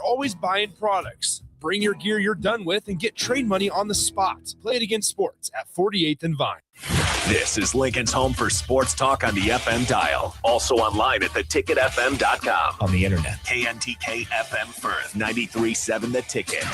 always buying products. Bring your gear you're done with and get trade money on the spot. Play it against sports at 48th and Vine. This is Lincoln's home for sports talk on the FM dial. Also online at theticketfm.com. On the internet. KNTK FM Firth, 93.7 The Ticket.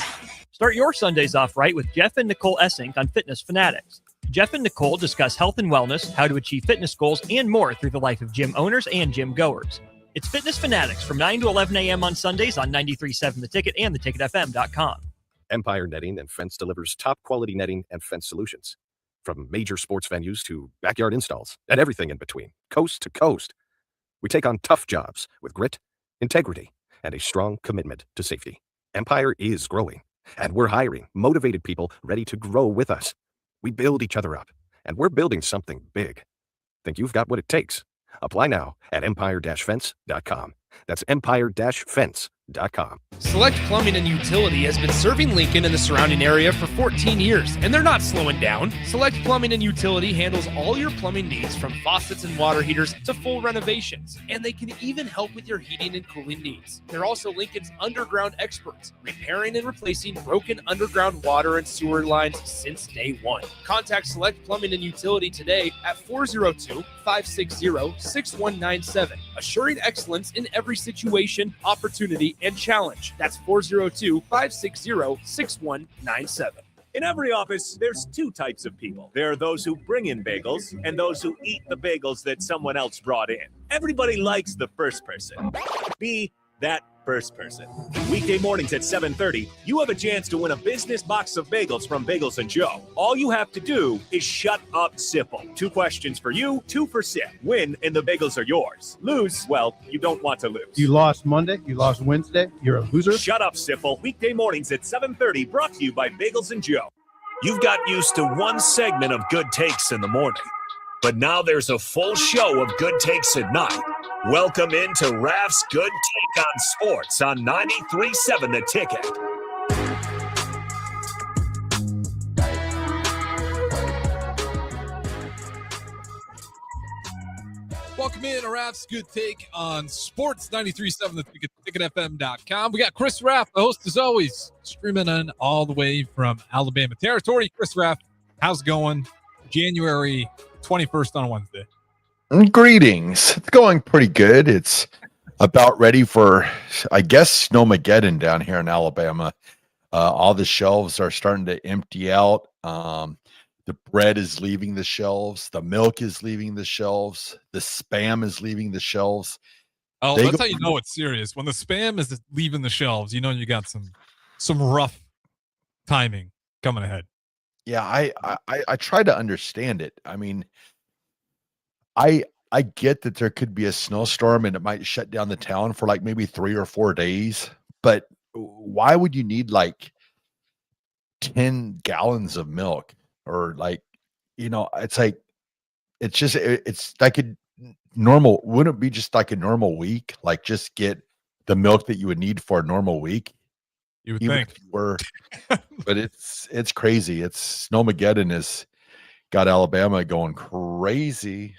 Start your Sundays off right with Jeff and Nicole Essink on Fitness Fanatics. Jeff and Nicole discuss health and wellness, how to achieve fitness goals, and more through the life of gym owners and gym goers. It's Fitness Fanatics from 9 to 11 a.m. on Sundays on 93.7 The Ticket and theticketfm.com. Empire Netting and Fence delivers top-quality netting and fence solutions. From major sports venues to backyard installs and everything in between, coast to coast. We take on tough jobs with grit, integrity, and a strong commitment to safety. Empire is growing, and we're hiring motivated people ready to grow with us. We build each other up, and we're building something big. Think you've got what it takes? Apply now at empire-fence.com. That's empire-fence.com. Select Plumbing and Utility has been serving Lincoln and the surrounding area for 14 years, and they're not slowing down. Select Plumbing and Utility handles all your plumbing needs, from faucets and water heaters to full renovations, and they can even help with your heating and cooling needs. They're also Lincoln's underground experts, repairing and replacing broken underground water and sewer lines since day one. Contact Select Plumbing and Utility today at 402-560-6197, assuring excellence in every situation, opportunity, and challenge. That's 402-560-6197. In every office, there's two types of people. There are those who bring in bagels and those who eat the bagels that someone else brought in. Everybody likes the first person. Be that first person. Weekday mornings at 7:30, you have a chance to win a business box of bagels from Bagels & Joe. All you have to do is shut up, Sipple. 2 questions for you, 2 for Sip. Win, and the bagels are yours. Lose, well, you don't want to lose. You lost Monday, you lost Wednesday, you're a loser. Shut up, Sipple. Weekday mornings at 7:30, brought to you by Bagels & Joe. You've got used to one segment of Good Takes in the morning, but now there's a full show of Good Takes at night. Welcome into Raff's Good Take on Sports on 93.7 The Ticket. Welcome in to Raff's Good Take on Sports 93.7 The Ticket, ticketfm.com. We got Chris Raff, the host as always, streaming in all the way from Alabama territory. Chris Raff, how's it going? January 21st on a Wednesday. Greetings. It's going pretty good. It's about ready for, I guess, Snowmageddon down here in Alabama. All the shelves are starting to empty out. The bread is leaving the shelves. The milk is leaving the shelves. The Spam is leaving the shelves. Oh, that's how you know it's serious. When the Spam is leaving the shelves, you know you got some rough timing coming ahead. Yeah, I try to understand it. I mean, I get that there could be a snowstorm and it might shut down the town for like maybe 3 or 4 days, but why would you need like 10 gallons of milk? Or like, it's like, it's like a normal, wouldn't it be just like a normal week? Like just get the milk that you would need for a normal week. You would think. But it's crazy. It's Snowmageddon has got Alabama going crazy.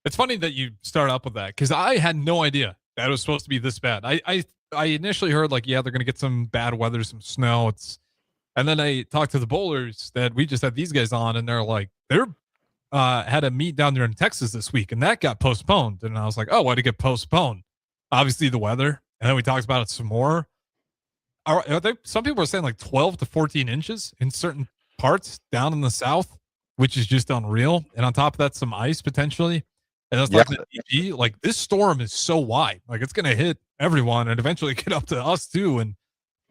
It's funny that you start up with that because I had no idea that it was supposed to be this bad. I initially heard like, yeah, they're going to get some bad weather, some snow. And then I talked to the bowlers that we just had these guys on, and they're like, had a meet down there in Texas this week, and that got postponed. And I was like, oh, why did it get postponed? Obviously the weather. And then we talked about it some more. Some people are saying like 12 to 14 inches in certain parts down in the South, which is just unreal. And on top of that, some ice potentially. And that's like the DP, like this storm is so wide, like it's going to hit everyone and eventually get up to us too. And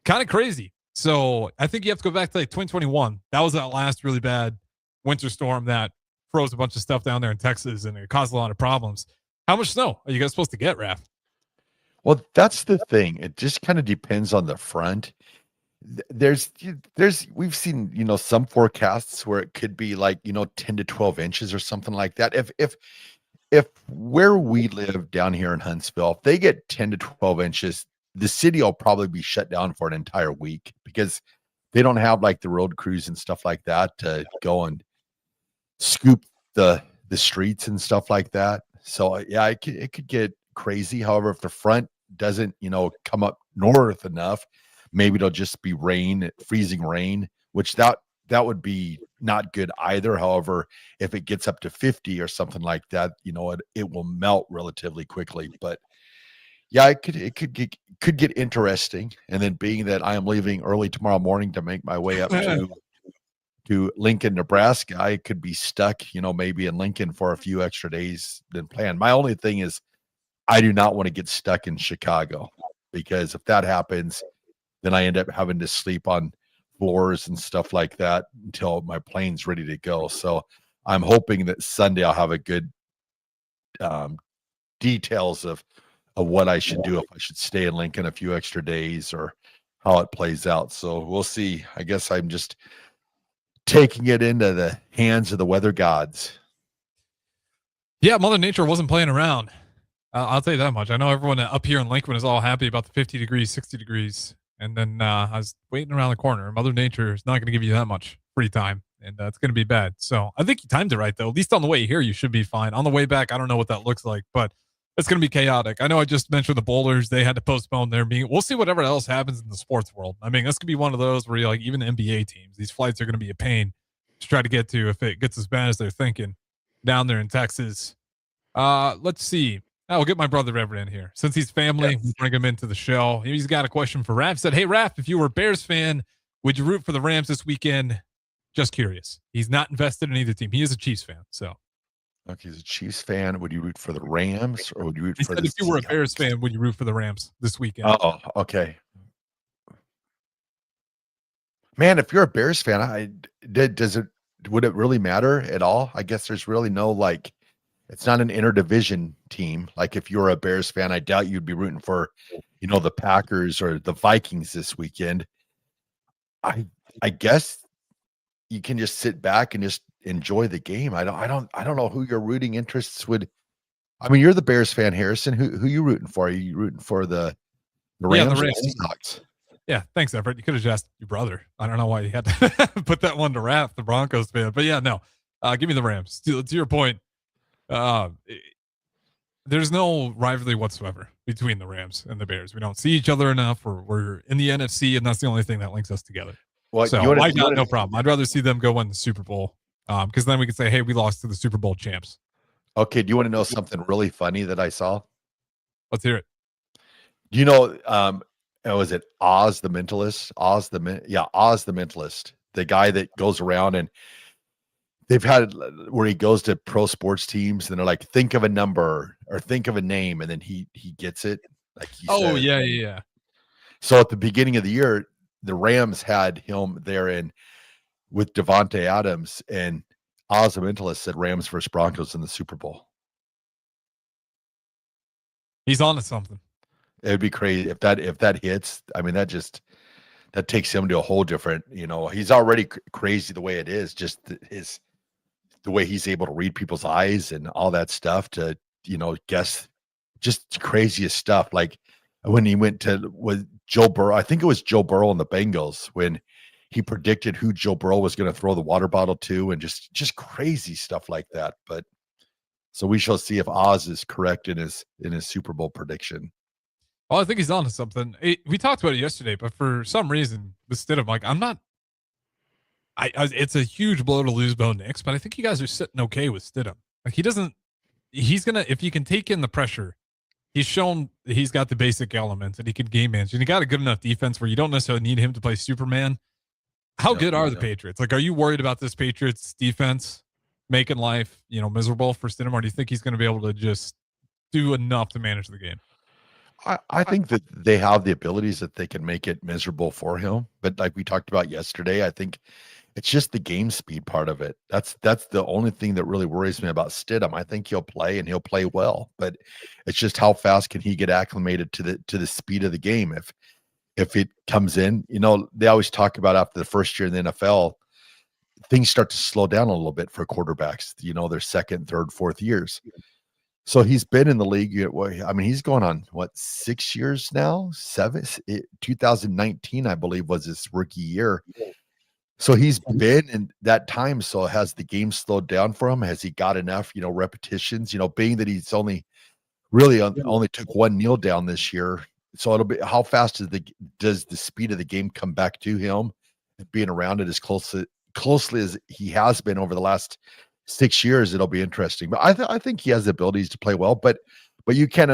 kind of crazy. So I think you have to go back to like 2021. That was that last really bad winter storm that froze a bunch of stuff down there in Texas and it caused a lot of problems. How much snow are you guys supposed to get, Raff? Well, that's the thing. It just kind of depends on the front. We've seen, some forecasts where it could be like, 10 to 12 inches or something like that. If where we live down here in Huntsville, if they get 10 to 12 inches, the city will probably be shut down for an entire week because they don't have like the road crews and stuff like that to go and scoop the streets and stuff like that. So yeah, it could get crazy. However, if the front doesn't, come up north enough, maybe it'll just be rain, freezing rain, which that would be not good either. However, if it gets up to 50 or something like that, it will melt relatively quickly. But yeah, it could get interesting. And then being that I am leaving early tomorrow morning to make my way up to Lincoln, Nebraska, I could be stuck, maybe in Lincoln for a few extra days than planned. My only thing is I do not want to get stuck in Chicago, because if that happens, then I end up having to sleep on floors and stuff like that until my plane's ready to go. So I'm hoping that Sunday I'll have a good details of what I should do, if I should stay in Lincoln a few extra days or how it plays out. So we'll see. I guess I'm just taking it into the hands of the weather gods. Yeah, Mother Nature wasn't playing around. I'll tell you that much. I know everyone up here in Lincoln is all happy about the 50 degrees, 60 degrees. And then I was waiting around the corner. Mother Nature is not going to give you that much free time, and it's going to be bad. So I think you timed it right, though. At least on the way here, you should be fine. On the way back, I don't know what that looks like, but it's going to be chaotic. I know I just mentioned the bowlers. They had to postpone their meeting. We'll see whatever else happens in the sports world. I mean, this could be one of those where even NBA teams, these flights are going to be a pain to try to get to if it gets as bad as they're thinking down there in Texas. Let's see. I'll get my brother Everett in here. Since he's family, we'll bring him into the show. He's got a question for Raff. He said, hey, Raff, if you were a Bears fan, would you root for the Rams this weekend? Just curious. He's not invested in either team. He is a Chiefs fan. So, okay, he's a Chiefs fan. Would you root for the Rams, or would you root for the if you were a Bears fan, would you root for the Rams this weekend? Oh, okay. Man, if you're a Bears fan, would it really matter at all? I guess there's really no it's not an interdivision team. Like if you're a Bears fan, I doubt you'd be rooting for, the Packers or the Vikings this weekend. I guess you can just sit back and just enjoy the game. I don't know who your rooting interests would. I mean, you're the Bears fan, Harrison. Who you rooting for? Are you rooting for the Rams? Yeah, the Rams. Or the Seahawks? Yeah, thanks, Everett. You could have just asked your brother. I don't know why you had to put that one to Raff, the Broncos fan. But yeah, no. Give me the Rams. To your point. There's no rivalry whatsoever between the Rams and the Bears. We don't see each other enough. We're in the NFC, and that's the only thing that links us together. Well, so I got no problem. I'd rather see them go win the Super Bowl, because then we can say, hey, we lost to the Super Bowl champs. Okay, do you want to know something really funny that I saw? Let's hear it. Do you know, was it Oz the Mentalist? Oz the Mentalist, the guy that goes around and they've had where he goes to pro sports teams and they're like, think of a number or think of a name, and then he gets it. Like he said. Yeah. So at the beginning of the year, the Rams had him there in with Devontae Adams, and Oz the Mentalist said Rams versus Broncos in the Super Bowl. He's on to something. It would be crazy if that hits. I mean, that takes him to a whole different. He's already crazy the way it is. Just the way he's able to read people's eyes and all that stuff to, guess just craziest stuff. Like when he went with Joe Burrow, I think it was Joe Burrow and the Bengals, when he predicted who Joe Burrow was going to throw the water bottle to, and just crazy stuff like that. But so we shall see if Oz is correct in his Super Bowl prediction. Well, I think he's on to something. We talked about it yesterday, but for some reason with Stidham, I'm not. It's a huge blow to lose Bo Nix, but I think you guys are sitting okay with Stidham. He's gonna, if you can take in the pressure, he's shown he's got the basic elements and he can game manage, and he got a good enough defense where you don't necessarily need him to play Superman. How good are the Patriots? Are you worried about this Patriots defense making life, miserable for Stidham, or do you think he's going to be able to just do enough to manage the game? I think that they have the abilities that they can make it miserable for him. But like we talked about yesterday, I think it's just the game speed part of it. That's the only thing that really worries me about Stidham. I think he'll play and he'll play well, but it's just how fast can he get acclimated to the speed of the game. If it comes in, they always talk about after the first year in the NFL, things start to slow down a little bit for quarterbacks, their second, third, fourth years. So he's been in the league. I mean, he's going on 6 years now, 2019, I believe, was his rookie year. So he's been in that time. So has the game slowed down for him? Has he got enough, repetitions, being that he's only took one kneel down this year. So it'll be how fast does the speed of the game come back to him, being around it as closely as he has been over the last 6 years. It'll be interesting. But I think he has the abilities to play well. But you can't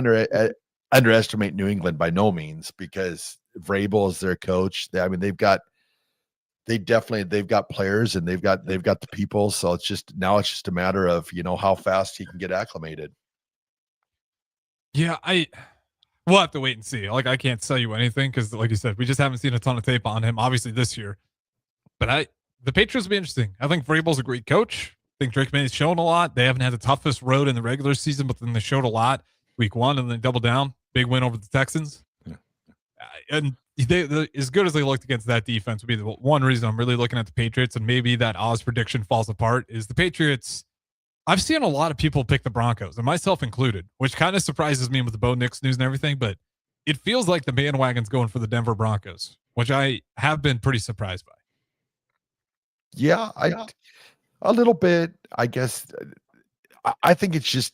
underestimate New England by no means, because Vrabel is their coach. They've got players, and they've got the people. So it's just a matter of, how fast he can get acclimated. Yeah, we'll have to wait and see. Like, I can't tell you anything because, like you said, we just haven't seen a ton of tape on him, obviously, this year. But the Patriots will be interesting. I think Vrabel's a great coach. I think Drake May's shown a lot. They haven't had the toughest road in the regular season, but then they showed a lot week 1 and then doubled down. Big win over the Texans. Yeah. And they, as good as they looked against that defense, would be the one reason I'm really looking at the Patriots, and maybe that Oz prediction falls apart, is the Patriots. I've seen a lot of people pick the Broncos, and myself included, which kind of surprises me with the Bo Nix news and everything, but it feels like the bandwagon's going for the Denver Broncos, which I have been pretty surprised by. Yeah, a little bit, I guess. I think it's just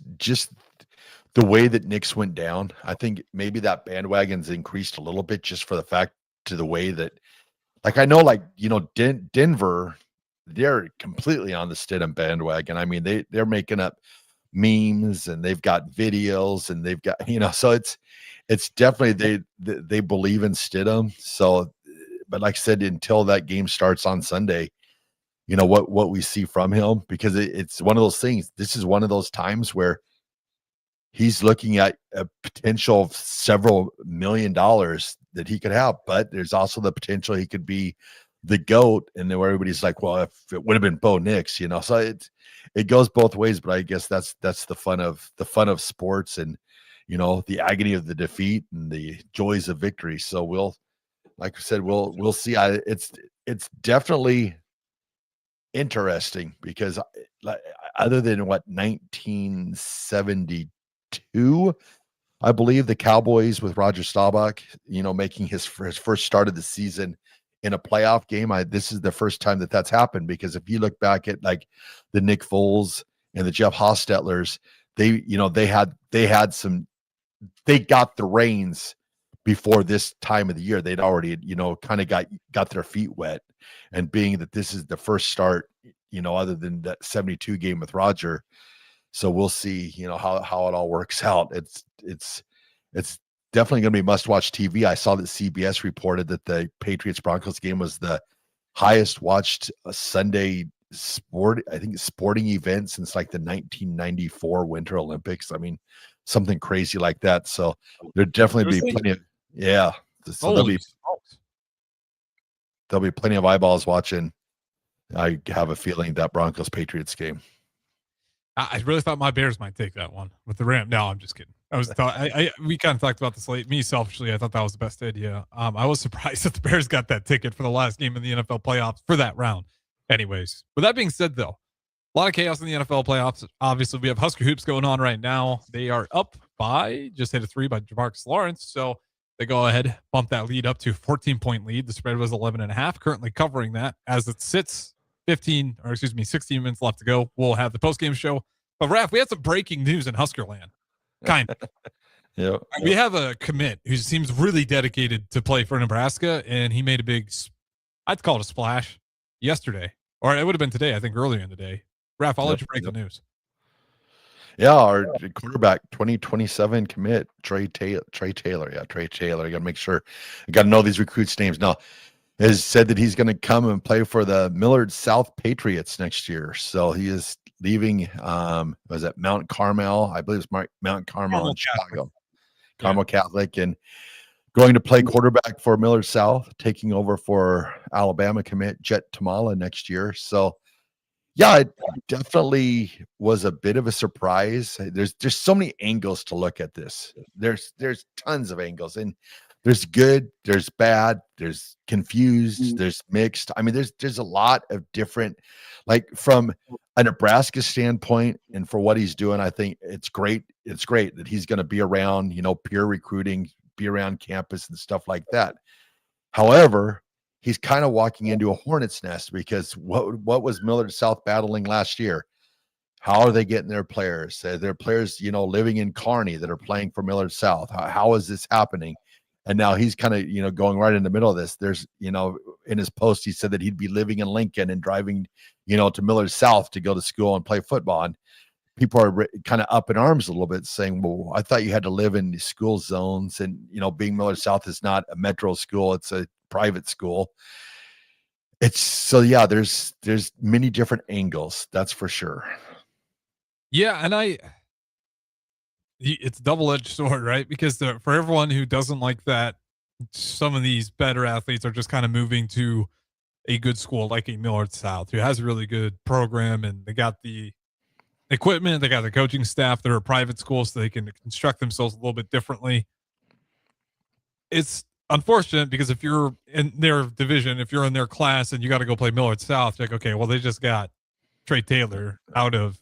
the way that Knicks went down. I think maybe that bandwagon's increased a little bit just for the fact to the way that, like, I know, like, Denver, they're completely on the Stidham bandwagon. I mean, they're making up memes, and they've got videos, and they've got, so it's definitely they believe in Stidham. So, but like I said, until that game starts on Sunday, what we see from him, because it's one of those things. This is one of those times where he's looking at a potential of several $1 million that he could have, but there's also the potential he could be the GOAT, and then where everybody's like, well, if it would have been Bo Nix, so it goes both ways. But I guess that's the fun of sports, and the agony of the defeat and the joys of victory. So like I said, we'll see. It's definitely interesting, because other than 1972, I believe, the Cowboys with Roger Staubach, making his first start of the season in a playoff game, this is the first time that's happened. Because if you look back at, like, the Nick Foles and the Jeff Hostettlers, they got the reins before this time of the year. They'd already, kind of got their feet wet. And being that this is the first start, other than that 72 game with Roger. So we'll see, how it all works out. It's definitely going to be must-watch TV. I saw that CBS reported that the Patriots-Broncos game was the highest watched Sunday sporting event since, like, the 1994 Winter Olympics. I mean, something crazy like that. So there'll definitely be plenty of, yeah. So there'll be plenty of eyeballs watching. I have a feeling that Broncos-Patriots game. I really thought my Bears might take that one with the Ram. No, I'm just kidding. We kind of talked about this late. Me, selfishly, I thought that was the best idea. I was surprised that the Bears got that ticket for the last game in the NFL playoffs for that round. Anyways, with that being said, though, a lot of chaos in the NFL playoffs. Obviously, we have Husker Hoops going on right now. They are up by, just hit a 3 by Jamarcus Lawrence. So they go ahead, bump that lead up to a 14-point lead. The spread was 11.5, currently covering that as it sits 16 minutes left to go. We'll have the post-game show. But Raff, we had some breaking news in Huskerland. Kind of. Yeah. We have a commit who seems really dedicated to play for Nebraska, and he made a big, I'd call it a splash, yesterday. Or it would have been today, I think, earlier in the day. Raff, I'll let you break the news. Yeah, our quarterback 2027 commit, Trey Taylor. Yeah, Trey Taylor. You got to make sure. You got to know these recruits' names. Now, has said that he's going to come and play for the Millard South Patriots next year. So he is leaving, was it Mount Carmel? I believe it's Mount Carmel in Chicago. Carmel Catholic, and going to play quarterback for Millard South, taking over for Alabama commit Jet Tamala next year. So, yeah, it definitely was a bit of a surprise. There's just so many angles to look at this. There's tons of angles, and there's good, there's bad, there's confused, there's mixed. I mean, there's a lot of different, like, from a Nebraska standpoint, and for what he's doing, I think it's great. It's great that he's going to be around, peer recruiting, be around campus and stuff like that. However, he's kind of walking into a hornet's nest, because what was Millard South battling last year? How are they getting their players? Their players, living in Kearney that are playing for Millard South. How is this happening? And now he's kind of, going right in the middle of this. There's, in his post, he said that he'd be living in Lincoln and driving, to Millard South to go to school and play football. And people are kind of up in arms a little bit, saying, well, I thought you had to live in the school zones. And, being Millard South is not a metro school. It's a private school. It's so, yeah, there's many different angles. That's for sure. Yeah. And it's double-edged sword, right? Because for everyone who doesn't like that, some of these better athletes are just kind of moving to a good school like a Millard South, who has a really good program, and they got the equipment, they got the coaching staff. They're a private school, so they can construct themselves a little bit differently. It's unfortunate because if you're in their division, if you're in their class and you got to go play Millard South, you're like, okay, well, they just got Trey Taylor out of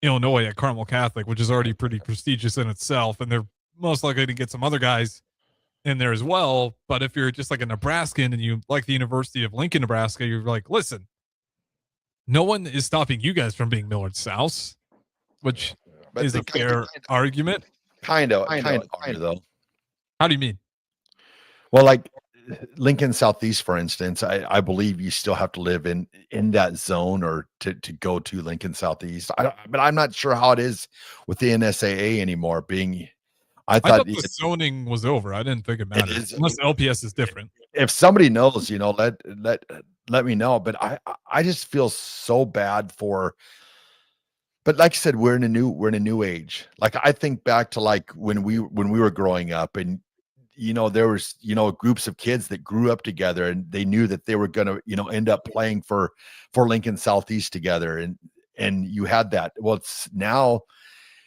Illinois at Carmel Catholic, which is already pretty prestigious in itself, and they're most likely to get some other guys in there as well. But if you're just like a Nebraskan and you like the University of Lincoln, Nebraska, you're like, listen, no one is stopping you guys from being Millard South, which is a fair argument. Kind of though. How do you mean? Well, like Lincoln Southeast, for instance, I believe you still have to live in that zone or to go to Lincoln Southeast. But I'm not sure how it is with the NSAA anymore. I thought the zoning was over. I didn't think it mattered unless LPS is different. If somebody knows, let me know. But I just feel so bad for. But like I said, we're in a new age. Like I think back to like when we were growing up, and there was, groups of kids that grew up together and they knew that they were going to, end up playing for Lincoln Southeast together. And you had that. Well, it's now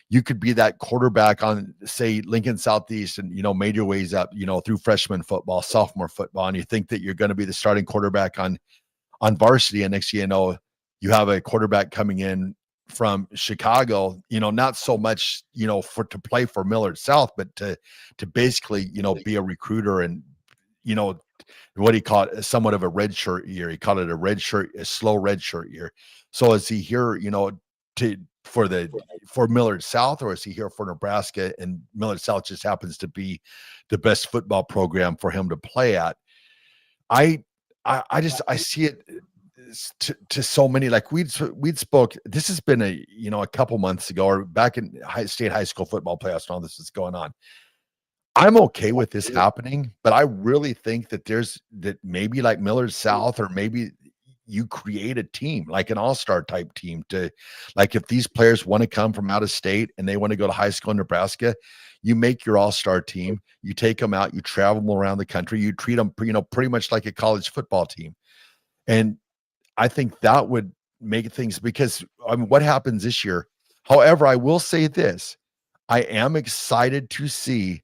you could be that quarterback on, say, Lincoln Southeast and, made your ways up, through freshman football, sophomore football. And you think that you're going to be the starting quarterback on varsity. And next, you have a quarterback coming in from Chicago, not so much, to play for Millard South, but to basically, be a recruiter and, what he called somewhat of a red shirt year. He called it a slow red shirt year. So is he here, for Millard South, or is he here for Nebraska? And Millard South just happens to be the best football program for him to play at. I see it to so many. Like we'd spoke, this has been a couple months ago, or back in state high school football playoffs and all this is going on. I'm okay with this happening, but I really think that maybe like Millard South, or maybe you create a team, like an all-star type team, to like, if these players want to come from out of state and they want to go to high school in Nebraska, you make your all-star team, you take them out, you travel them around the country, you treat them, pretty much like a college football team. And I think that would make things, because what happens this year. However, I will say this, I am excited to see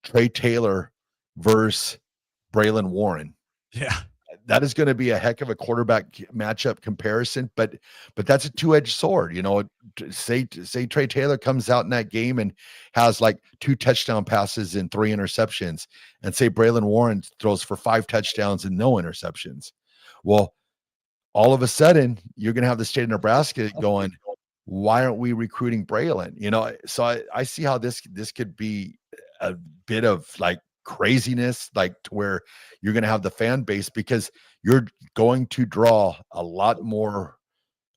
Trey Taylor versus Braylon Warren. Yeah. That is going to be a heck of a quarterback matchup comparison, but that's a two-edged sword. Say Trey Taylor comes out in that game and has like 2 touchdown passes and 3 interceptions, and say Braylon Warren throws for 5 touchdowns and no interceptions. Well, all of a sudden you're going to have the state of Nebraska going, why aren't we recruiting Braylon? So I see how this could be a bit of like craziness, like to where you're going to have the fan base, because you're going to draw a lot more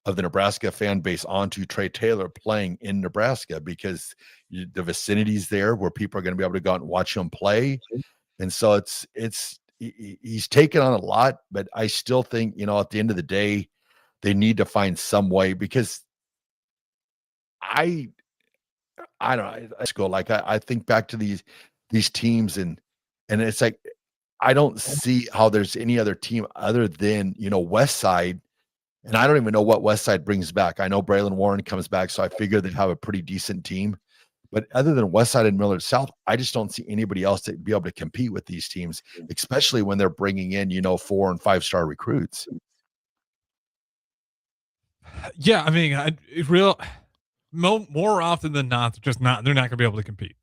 of the Nebraska fan base onto Trey Taylor playing in Nebraska, because the vicinity's there where people are going to be able to go out and watch him play. And so he's taken on a lot, but I still think, at the end of the day, they need to find some way, because I don't know. Let's go. Like I think back to these teams, and it's like, I don't see how there's any other team other than, West Side. And I don't even know what West Side brings back. I know Braylon Warren comes back, so I figure they'd have a pretty decent team. But other than West Side and Millard South, I just don't see anybody else to be able to compete with these teams, especially when they're bringing in, 4 and 5-star recruits. Yeah, I mean, more often than not, they're not going to be able to compete.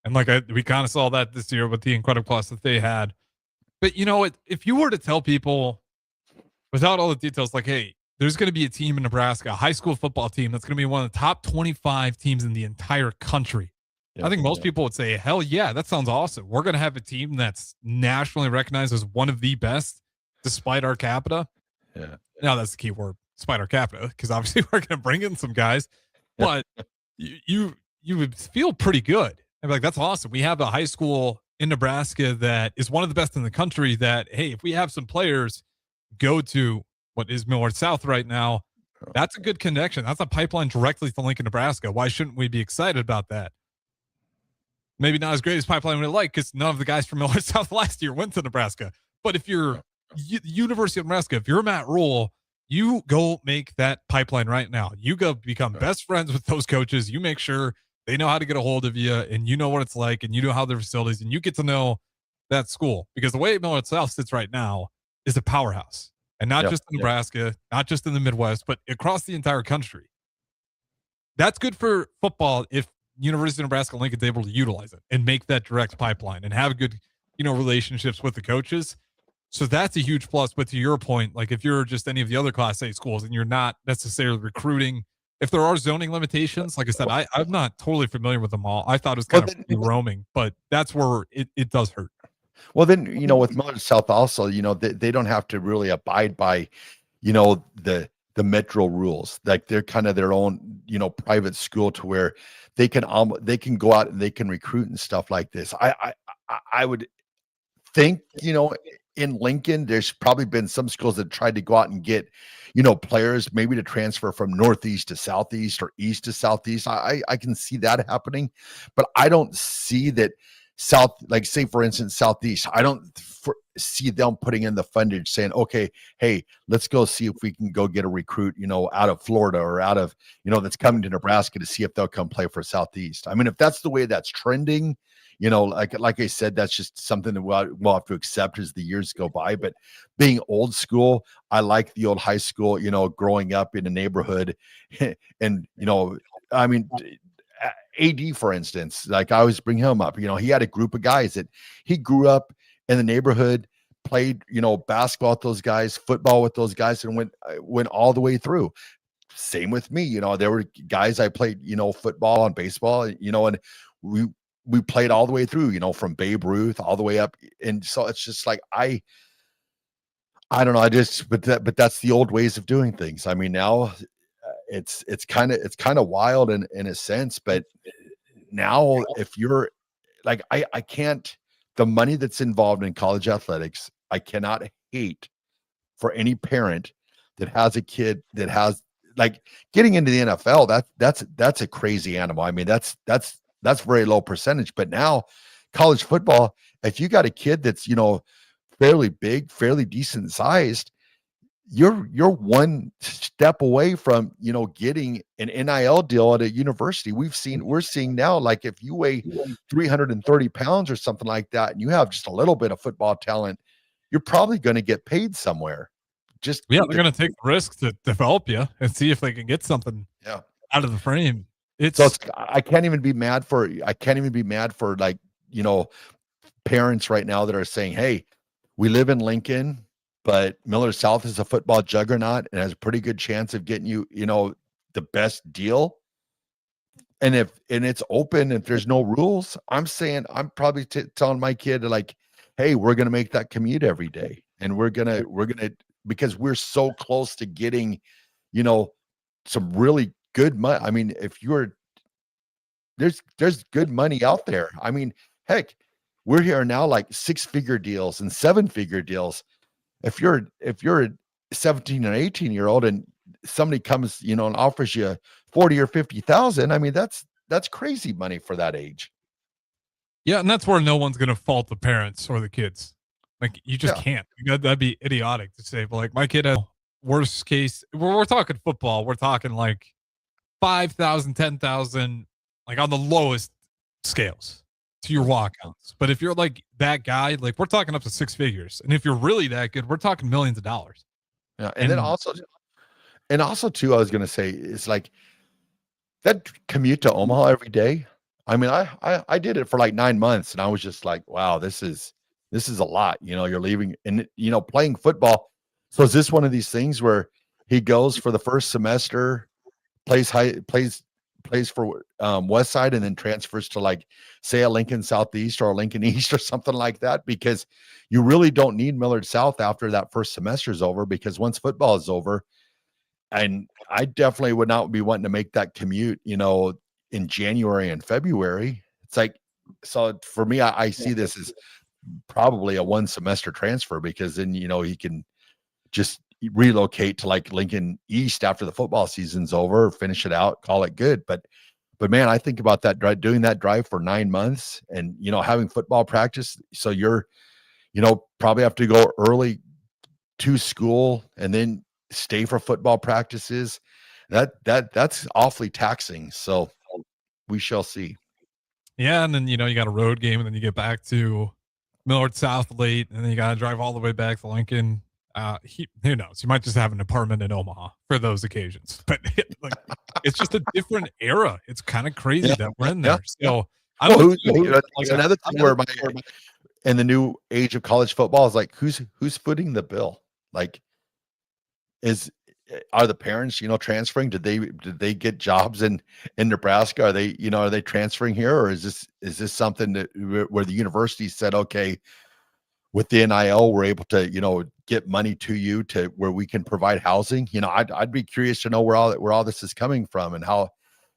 And we kind of saw that this year with the Incredible Plus that they had. But if you were to tell people without all the details, like, hey, there's going to be a team in Nebraska, a high school football team that's going to be one of the top 25 teams in the entire country. I think most people would say, hell yeah, that sounds awesome. We're going to have a team that's nationally recognized as one of the best despite our capita. Yeah. Now that's the key word, despite our capita, because obviously we're going to bring in some guys, but you would feel pretty good. I'd be like, that's awesome. We have a high school in Nebraska that is one of the best in the country that, hey, if we have some players go to what is Millard South right now, that's a good connection. That's a pipeline directly to Lincoln, Nebraska. Why shouldn't we be excited about that? Maybe not as great as pipeline we like because none of the guys from Millard South last year went to Nebraska. But if you're University of Nebraska, if you're Matt Rule, you go make that pipeline right now. You go become best friends with those coaches. You make sure they know how to get a hold of you and you know what it's like and you know how their facilities and you get to know that school because the way Millard South sits right now is a powerhouse and not just in Nebraska, not just in the Midwest, but across the entire country. That's good for football if University of Nebraska Lincoln's able to utilize it and make that direct pipeline and have good, relationships with the coaches. So that's a huge plus. But to your point, like if you're just any of the other Class A schools and you're not necessarily recruiting, if there are zoning limitations, like I said, I'm not totally familiar with them all. I thought it was kind of roaming, but that's where it does hurt. Well, then, with Millard South also, they don't have to really abide by, the metro rules. Like they're kind of their own, private school to where they can go out and they can recruit and stuff like this. I would think, in Lincoln, there's probably been some schools that tried to go out and get, players maybe to transfer from Northeast to Southeast or East to Southeast. I can see that happening, but I don't see that like say for instance, Southeast, I don't see them putting in the fundage saying, okay, hey, let's go see if we can go get a recruit, out of Florida or out of, that's coming to Nebraska to see if they'll come play for Southeast. I mean, if that's the way that's trending, like I said, that's just something that we'll have to accept as the years go by. But being old school, I like the old high school, growing up in a neighborhood and, I mean, AD, for instance, like I always bring him up, he had a group of guys that he grew up in the neighborhood, played, basketball with those guys, football with those guys, and went all the way through. Same with me, there were guys I played, football and baseball, and we played all the way through, from Babe Ruth all the way up. And so it's just like, I don't know. But that's the old ways of doing things. I mean, now it's kind of wild in a sense, but now if you're like, I can't, the money that's involved in college athletics, I cannot hate for any parent that has a kid that has like getting into the NFL. That's a crazy animal. I mean, that's very low percentage, but now college football, if you got a kid that's, fairly big, fairly decent sized, you're one step away from, getting an NIL deal at a university. We're seeing now, like if you weigh 330 pounds or something like that, and you have just a little bit of football talent, you're probably going to get paid somewhere. They're going to take the risk to develop you and see if they can get something out of the frame. I can't even be mad for like, parents right now that are saying, hey, we live in Lincoln, but Millard South is a football juggernaut and has a pretty good chance of getting you, the best deal. And if it's open, if there's no rules, I'm saying I'm probably telling my kid like, hey, we're going to make that commute every day. And we're going to, because we're so close to getting, some really good money. I mean, there's good money out there. I mean, heck, we're here now like 6-figure deals and 7-figure deals. If you're a 17 and 18-year-old and somebody comes, and offers you 40 or 50,000, I mean, that's crazy money for that age. Yeah. And that's where no one's going to fault the parents or the kids. Like you just can't. That'd be idiotic to say, but like my kid has worst case, we're talking football. We're talking like 5,000, 10,000, like on the lowest scales to your walkouts. But if you're like that guy, like we're talking up to 6 figures. And if you're really that good, we're talking millions of dollars. Yeah. And then also too, I was going to say, it's like that commute to Omaha every day. I mean, I did it for like 9 months and I was just like, wow, this is a lot, you're leaving and, playing football. So is this one of these things where he goes for the first semester, plays plays for West Side and then transfers to like say a Lincoln Southeast or a Lincoln East or something like that, because you really don't need Millard South after that first semester is over, because once football is over, and I definitely would not be wanting to make that commute, in January and February. It's like, so for me, I see this as probably a 1 semester transfer, because then, he can just relocate to like Lincoln East after the football season's over, finish it out, call it good. But man, I think about that drive, doing that drive for 9 months and, having football practice. So you're, probably have to go early to school and then stay for football practices. That's awfully taxing. So we shall see. Yeah, and then you got a road game, and then you get back to Millard South late, and then you got to drive all the way back to Lincoln. Who knows? You might just have an apartment in Omaha for those occasions, but it's just a different era. It's kind of crazy that we're in there. So another thing where in the new age of college football is like, who's footing the bill? Like, are the parents, transferring? Did they get jobs in Nebraska? Are they transferring here, or is this something where the university said, okay, with the NIL, we're able to, get money to you to where we can provide housing? I'd be curious to know where all this is coming from and how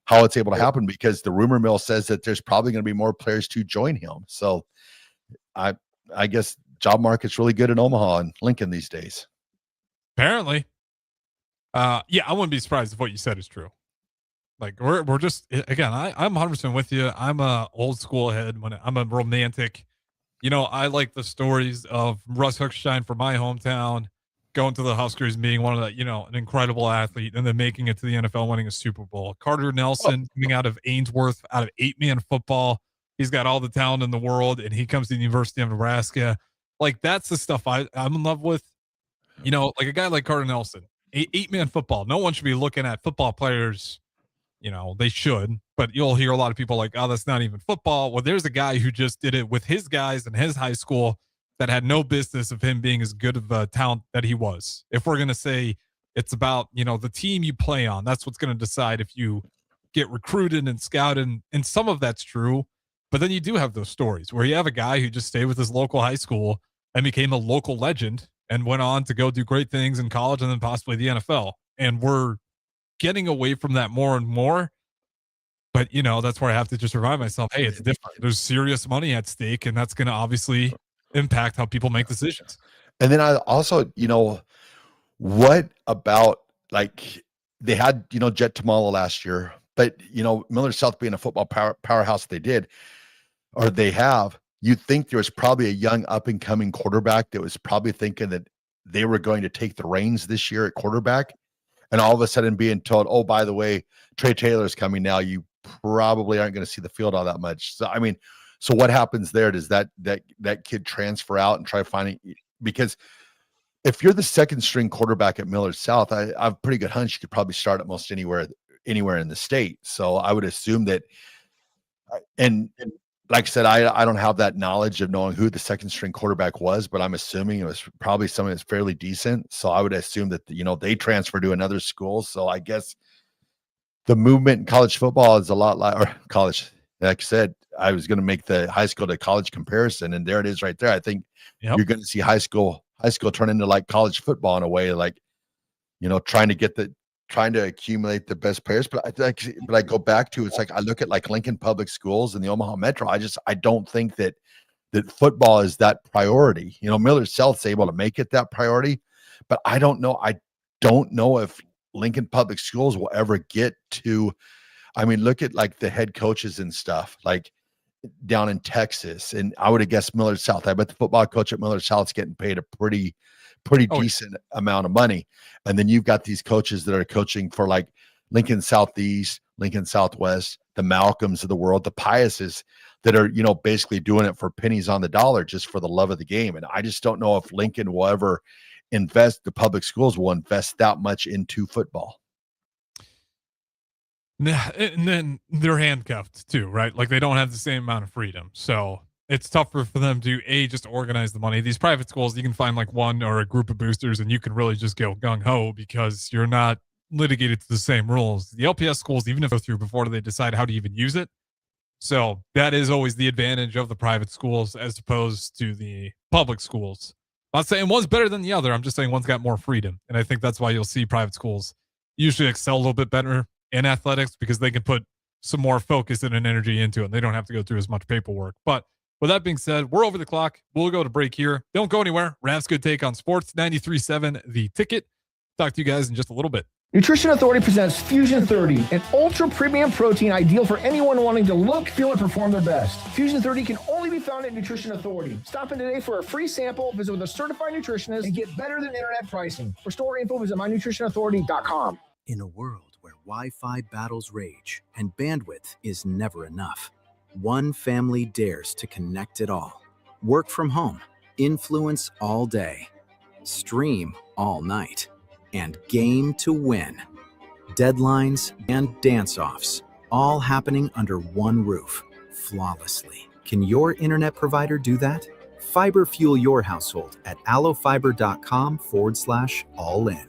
it's able to happen, because the rumor mill says that there's probably going to be more players to join him. So I guess job market's really good in Omaha and Lincoln these days. Apparently. Yeah, I wouldn't be surprised if what you said is true. Like we're just, again, I'm 100% with you. I'm a old school head. I'm a romantic. I like the stories of Russ Hookstein from my hometown going to the Huskers, being one of the, an incredible athlete, and then making it to the NFL, winning a Super Bowl. Carter Nelson coming out of Ainsworth, out of 8-man football. He's got all the talent in the world, and he comes to the University of Nebraska. Like, that's the stuff I'm in love with. Like a guy like Carter Nelson, 8-man football. No one should be looking at football players. They should, but you'll hear a lot of people like, oh, that's not even football. Well, there's a guy who just did it with his guys in his high school that had no business of him being as good of a talent that he was. If we're going to say it's about, the team you play on, that's what's going to decide if you get recruited and scouted. And some of that's true, but then you do have those stories where you have a guy who just stayed with his local high school and became a local legend and went on to go do great things in college and then possibly the NFL. And we're getting away from that more and more. But, that's where I have to just remind myself, hey, it's different. There's serious money at stake, and that's going to obviously impact how people make decisions. And then I also, what about, like, they had, Jet Tamala last year, but, Millard South being a football powerhouse they have, you'd think there was probably a young up-and-coming quarterback that was probably thinking that they were going to take the reins this year at quarterback. And all of a sudden being told, oh, by the way, Trey Taylor's coming now. You probably aren't going to see the field all that much. So, so what happens there? Does that kid transfer out and try finding, because if you're the second string quarterback at Millard South, I have a pretty good hunch you could probably start at most anywhere in the state. So I would assume that, and like I said, I don't have that knowledge of knowing who the second string quarterback was, but I'm assuming it was probably someone that's fairly decent. So I would assume that, they transfer to another school. So I guess the movement in college football is a lot like, or college, like I said, I was going to make the high school to college comparison, and there it is right there. I think you're going to see high school turn into like college football in a way, like, trying to accumulate the best players. But I go back to, it's like, I look at like Lincoln Public Schools and the Omaha Metro. I don't think that football is that priority. Millard South's able to make it that priority, but I don't know if Lincoln Public Schools will ever get to, look at like the head coaches and stuff like down in Texas. And I would have guessed Millard South. I bet the football coach at Millard South's getting paid a pretty decent amount of money. And then you've got these coaches that are coaching for like Lincoln Southeast, Lincoln Southwest, the Malcolms of the world, the Piuses that are, basically doing it for pennies on the dollar just for the love of the game. And I just don't know if Lincoln will ever the public schools will invest that much into football. And then they're handcuffed too, right? Like they don't have the same amount of freedom. So it's tougher for them to just organize the money. These private schools, you can find like one or a group of boosters and you can really just go gung ho because you're not litigated to the same rules. The LPS schools, even if they go through before they decide how to even use it. So that is always the advantage of the private schools as opposed to the public schools. I'm not saying one's better than the other. I'm just saying one's got more freedom. And I think that's why you'll see private schools usually excel a little bit better in athletics because they can put some more focus and an energy into it. They don't have to go through as much paperwork. But with that being said, we're over the clock. We'll go to break here. Don't go anywhere. Raff's Good Take on Sports, 93.7 The Ticket. Talk to you guys in just a little bit. Nutrition Authority presents Fusion 30, an ultra premium protein ideal for anyone wanting to look, feel, and perform their best. Fusion 30 can only be found at Nutrition Authority. Stop in today for a free sample, visit with a certified nutritionist, and get better than internet pricing. For store info, visit mynutritionauthority.com. In a world where Wi-Fi battles rage and bandwidth is never enough, one family dares to connect it all. Work from home, influence all day, stream all night, and game to win. Deadlines and dance-offs, all happening under one roof, flawlessly. Can your internet provider do that? Fiber fuel your household at allofiber.com/all-in.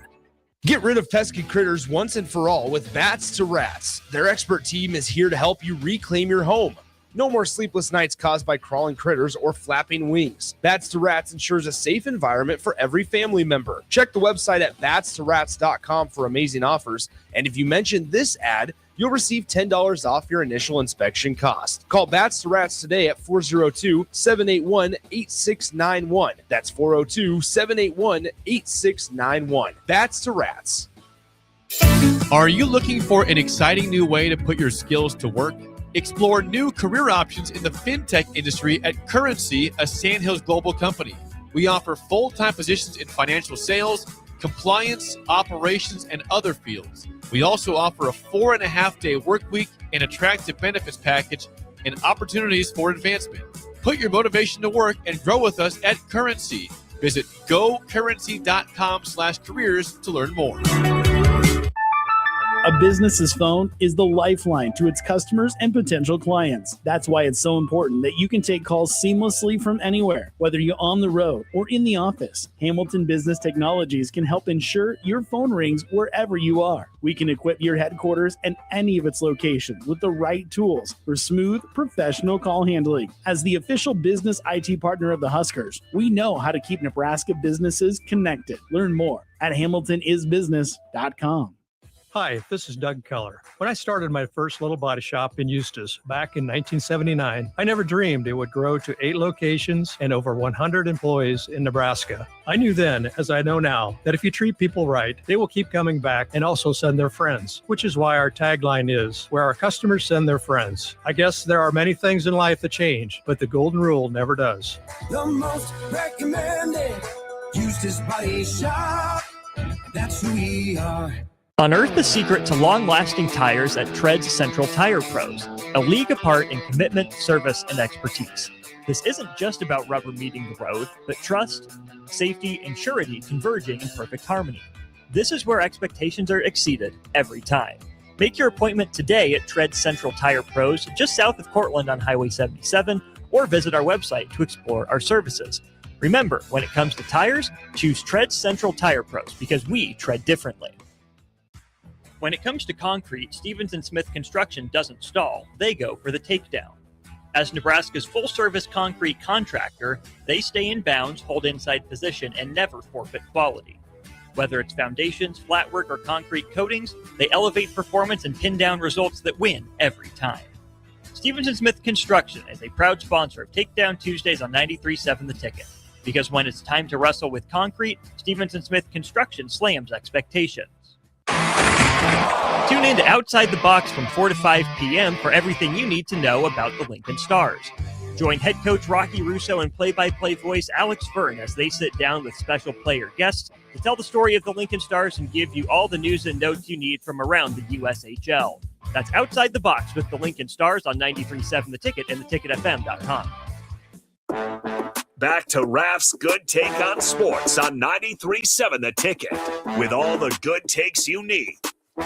Get rid of pesky critters once and for all with Bats to Rats. Their expert team is here to help you reclaim your home. No more sleepless nights caused by crawling critters or flapping wings. Bats to Rats ensures a safe environment for every family member. Check the website at batstorats.com for amazing offers. And if you mention this ad, you'll receive $10 off your initial inspection cost. Call Bats to Rats today at 402-781-8691. That's 402-781-8691. Bats to Rats. Are you looking for an exciting new way to put your skills to work? Explore new career options in the fintech industry at Currency, a Sandhills global company. We offer full-time positions in financial sales, compliance, operations, and other fields. We also offer a 4.5-day work week, an attractive benefits package, and opportunities for advancement. Put your motivation to work and grow with us at Currency. Visit gocurrency.com/careers to learn more. A business's phone is the lifeline to its customers and potential clients. That's why it's so important that you can take calls seamlessly from anywhere, whether you're on the road or in the office. Hamilton Business Technologies can help ensure your phone rings wherever you are. We can equip your headquarters and any of its locations with the right tools for smooth, professional call handling. As the official business IT partner of the Huskers, we know how to keep Nebraska businesses connected. Learn more at hamiltonisbusiness.com. Hi, this is Doug Keller. When I started my first little body shop in Eustis back in 1979, I never dreamed it would grow to 8 locations and over 100 employees in Nebraska. I knew then, as I know now, that if you treat people right, they will keep coming back and also send their friends, which is why our tagline is, where our customers send their friends. I guess there are many things in life that change, but the golden rule never does. The most recommended Eustis Body Shop. That's who we are. Unearth the secret to long-lasting tires at Tread's Central Tire Pros, a league apart in commitment, service, and expertise. This isn't just about rubber meeting the road, but trust, safety, and surety converging in perfect harmony. This is where expectations are exceeded every time. Make your appointment today at Tread's Central Tire Pros, just south of Cortland on Highway 77, or visit our website to explore our services. Remember, when it comes to tires, choose Tread's Central Tire Pros because we tread differently. When it comes to concrete, Stevens & Smith Construction doesn't stall. They go for the takedown. As Nebraska's full-service concrete contractor, they stay in bounds, hold inside position, and never forfeit quality. Whether it's foundations, flatwork, or concrete coatings, they elevate performance and pin down results that win every time. Stevens & Smith Construction is a proud sponsor of Takedown Tuesdays on 93.7 The Ticket. Because when it's time to wrestle with concrete, Stevens & Smith Construction slams expectations. Tune in to Outside the Box from 4 to 5 p.m. for everything you need to know about the Lincoln Stars. Join head coach Rocky Russo and play-by-play voice Alex Verne as they sit down with special player guests to tell the story of the Lincoln Stars and give you all the news and notes you need from around the USHL. That's Outside the Box with the Lincoln Stars on 93.7 The Ticket and theticketfm.com. Back to Raff's Good Take on Sports on 93.7 The Ticket with all the good takes you need.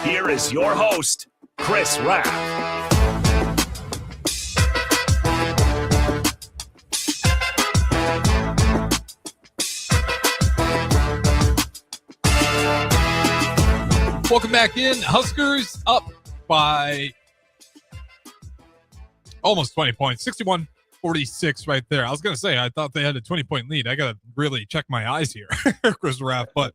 Here is your host, Chris Raff. Welcome back in. Huskers up by almost 20 points. 61-46 right there. I was going to say, I thought they had a 20-point lead. I got to really check my eyes here, Chris Raff. But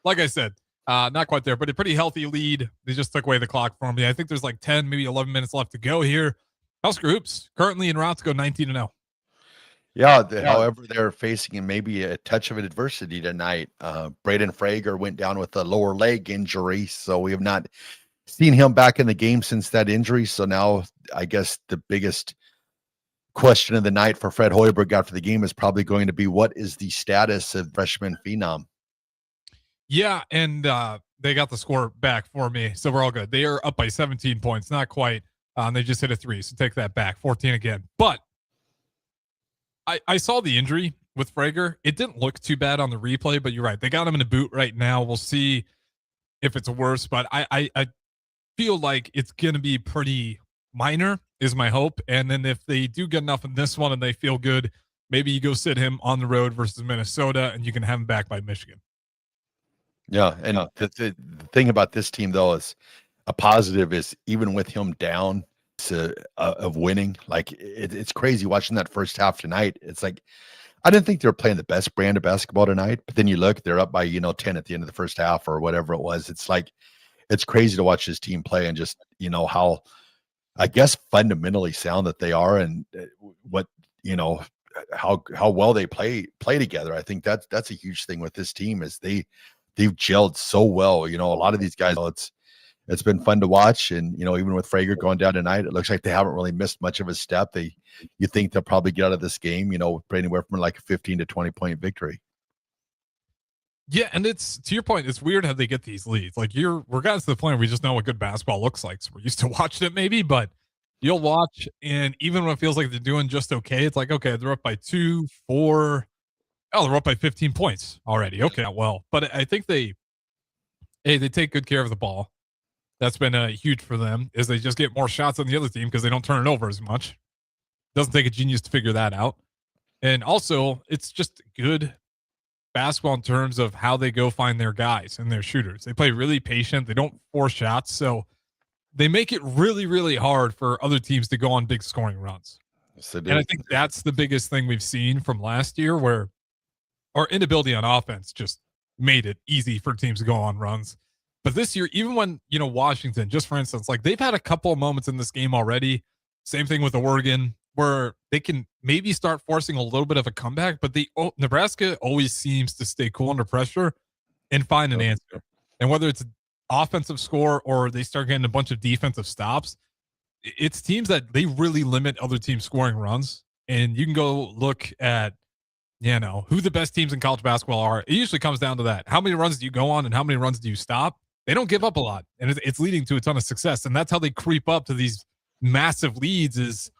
like I said, not quite there, but a pretty healthy lead. They just took away the clock from me. I think there's like 10, maybe 11 minutes left to go here. Husker Hoops currently en route to go 19-0. Yeah, however, they're facing maybe a touch of adversity tonight. Braden Frager went down with a lower leg injury, so we have not seen him back in the game since that injury. So now I guess the biggest question of the night for Fred Hoiberg after the game is probably going to be, what is the status of freshman phenom? Yeah, and they got the score back for me, so we're all good. They are up by 17 points, not quite. They just hit a 3, so take that back. 14 again. But I saw the injury with Frager. It didn't look too bad on the replay, but you're right. They got him in a boot right now. We'll see if it's worse, but I feel like it's going to be pretty minor is my hope. And then if they do get enough in this one and they feel good, maybe you go sit him on the road versus Minnesota and you can have him back by Michigan. Yeah, and the thing about this team, though, is a positive is even with him down of winning, like it's crazy watching that first half tonight. It's like, I didn't think they were playing the best brand of basketball tonight, but then you look, they're up by 10 at the end of the first half or whatever it was. It's like, it's crazy to watch this team play and just how, I guess, fundamentally sound that they are, and what how well they play together. I think that's a huge thing with this team is they've gelled so well. A lot of these guys, it's been fun to watch, and even with Frager going down tonight, it looks like they haven't really missed much of a step. You think they'll probably get out of this game, anywhere from like a 15 to 20 point victory. Yeah, and it's, to your point, it's weird how they get these leads. Like we're gotten to the point where we just know what good basketball looks like. So we're used to watching it maybe, but you'll watch, and even when it feels like they're doing just okay, it's like, okay, they're up by 2, 4. Oh, they're up by 15 points already. Okay, well, but I think they take good care of the ball. That's been huge for them, is they just get more shots than the other team because they don't turn it over as much. Doesn't take a genius to figure that out. And also, it's just good basketball in terms of how they go find their guys and their shooters. They play really patient. They don't force shots. So they make it really, really hard for other teams to go on big scoring runs. Yes, and I think that's the biggest thing we've seen from last year, where our inability on offense just made it easy for teams to go on runs. But this year, even when, Washington, just for instance, like they've had a couple of moments in this game already. Same thing with Oregon, where they can maybe start forcing a little bit of a comeback, but Nebraska always seems to stay cool under pressure and find an answer. And whether it's an offensive score or they start getting a bunch of defensive stops, it's teams that they really limit other teams scoring runs. And you can go look at, who the best teams in college basketball are. It usually comes down to that. How many runs do you go on and how many runs do you stop? They don't give up a lot, and it's leading to a ton of success. And that's how they creep up to these massive leads is,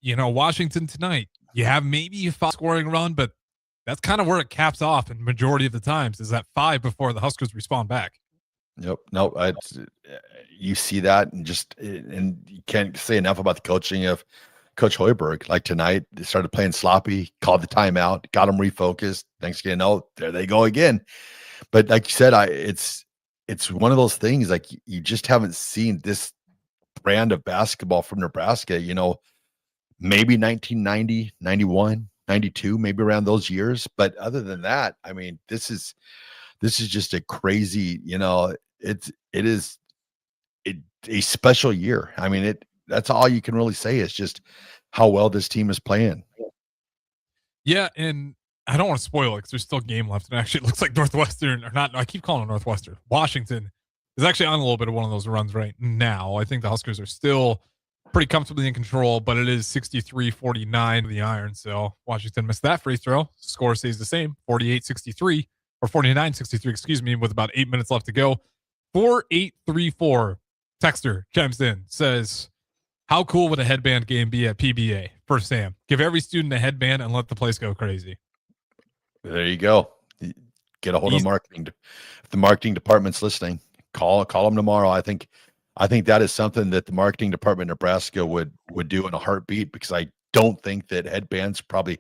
Washington tonight, you have maybe a 5 scoring run, but that's kind of where it caps off in majority of the times, is that 5 before the Huskers respond back. Yep. No, you see that, and you can't say enough about the coaching of Coach Hoiberg. Like tonight, they started playing sloppy, called the timeout, got them refocused. Thanks again. Oh, there they go again. But like you said, it's one of those things, like you just haven't seen this brand of basketball from Nebraska, maybe 1990, 91, 92, maybe around those years. But other than that, I mean, this is just a crazy, it is a special year. I mean, that's all you can really say is just how well this team is playing. Yeah, and I don't want to spoil it because there's still a game left. And actually, it looks like Northwestern, or not, I keep calling it Northwestern. Washington is actually on a little bit of one of those runs right now. I think the Huskers are still pretty comfortably in control, but it is 63-49 to the Iron. So Washington missed that free throw. Score stays the same, 48-63, or 49-63, excuse me, with about 8 minutes left to go. 4834 texter chimes in, says, how cool would a headband game be at PBA for Sam? Give every student a headband and let the place go crazy. There you go. Get a hold of marketing. If the marketing department's listening, call them tomorrow. I think that is something that the marketing department of Nebraska would do in a heartbeat, because I don't think that headbands probably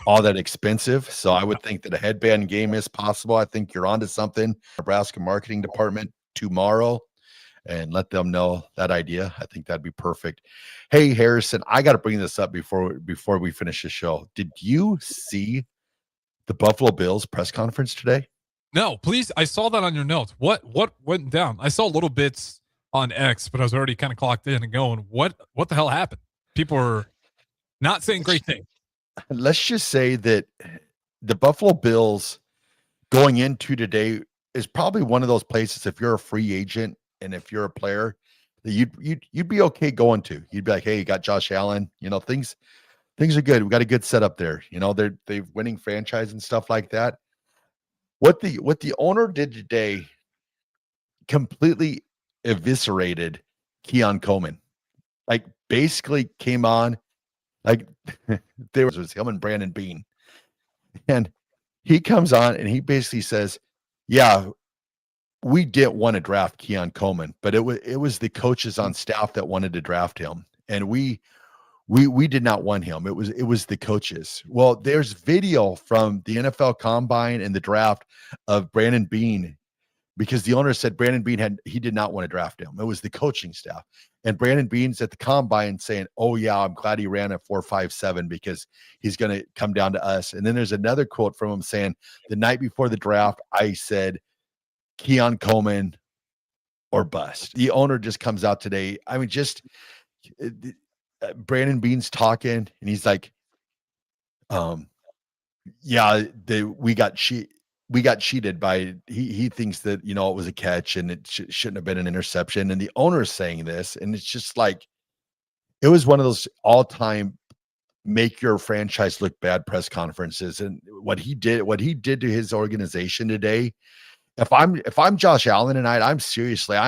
all that expensive. So I would think that a headband game is possible. I think you're onto something. Nebraska marketing department tomorrow, and let them know that idea. I think that'd be perfect. Hey, Harrison, I got to bring this up before we finish the show. Did you see the Buffalo Bills press conference today? No, please. I saw that on your notes. What went down? I saw little bits on X, but I was already kind of clocked in and going, what the hell happened? People were not saying great things. Let's just say that the Buffalo Bills going into today is probably one of those places, if you're a free agent and if you're a player, that you'd be okay going to. You'd be like, hey, you got Josh Allen, things are good. We got a good setup there. They've winning franchise and stuff like that. What the owner did today completely eviscerated Keon Coleman. Like, basically came on, like, there was him and Brandon Bean. And he comes on and he basically says, yeah, we didn't want to draft Keon Coleman, but it was the coaches on staff that wanted to draft him. And we did not want him. It was the coaches. Well, there's video from the NFL Combine and the draft of Brandon Bean, because the owner said Brandon Bean he did not want to draft him. It was the coaching staff. And Brandon Bean's at the Combine saying, oh yeah, I'm glad he ran at 4.57 because he's going to come down to us. And then there's another quote from him saying, the night before the draft, I said, Keon Coleman or bust. The owner just comes out today. I mean, Brandon Bean's talking and he's like, yeah, we got cheated by, he thinks that, it was a catch and it shouldn't have been an interception. And the owner is saying this, and it's just like, it was one of those all-time make your franchise look bad press conferences. And what he did to his organization today, if I'm Josh Allen tonight, I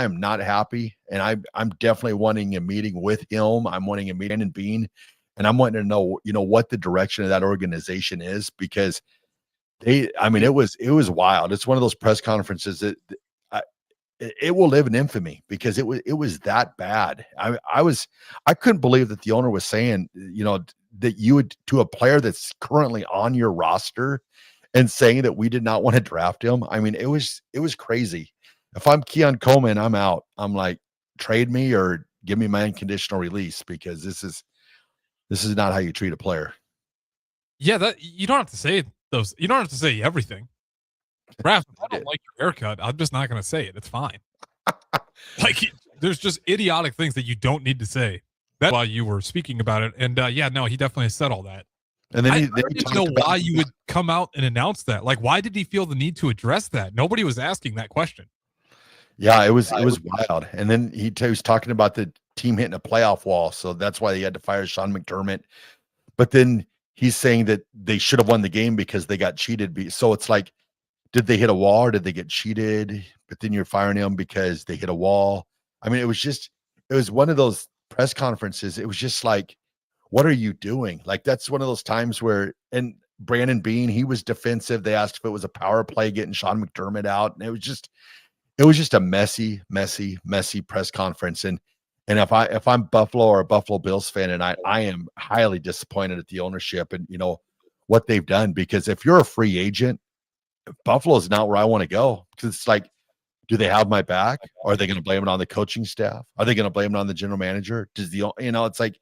am not happy. And I'm definitely wanting a meeting with him. I'm wanting a meeting and Bean, and I'm wanting to know, what the direction of that organization is, because it was wild. It's one of those press conferences that it will live in infamy, because it was that bad. I couldn't believe that the owner was saying, that you would, to a player that's currently on your roster, and saying that we did not want to draft him. I mean, it was crazy. If I'm Keon Coleman, I'm out. I'm like, trade me or give me my unconditional release, because this is not how you treat a player. Yeah, that you don't have to say those. You don't have to say everything. Raff, if I don't like your haircut, I'm just not going to say it. It's fine. Like, there's just idiotic things that you don't need to say. That's why you were speaking about it. And yeah, no, he definitely said all that. And then I didn't know why you would come out and announce that. Like, why did he feel the need to address that? Nobody was asking that question. Yeah, it was wild. And then he was talking about the team hitting a playoff wall, so that's why they had to fire Sean McDermott. But then he's saying that they should have won the game because they got cheated. So it's like, did they hit a wall or did they get cheated? But then you're firing them because they hit a wall. I mean, it was one of those press conferences. It was just like, what are you doing? Like, that's one of those times where, and Brandon Bean, he was defensive. They asked if it was a power play getting Sean McDermott out. And it was just a messy press conference. And if I'm Buffalo or a Buffalo Bills fan tonight, I am highly disappointed at the ownership and, what they've done, because if you're a free agent, Buffalo is not where I want to go, because it's like, do they have my back? Or are they going to blame it on the coaching staff? Are they going to blame it on the general manager? It's like,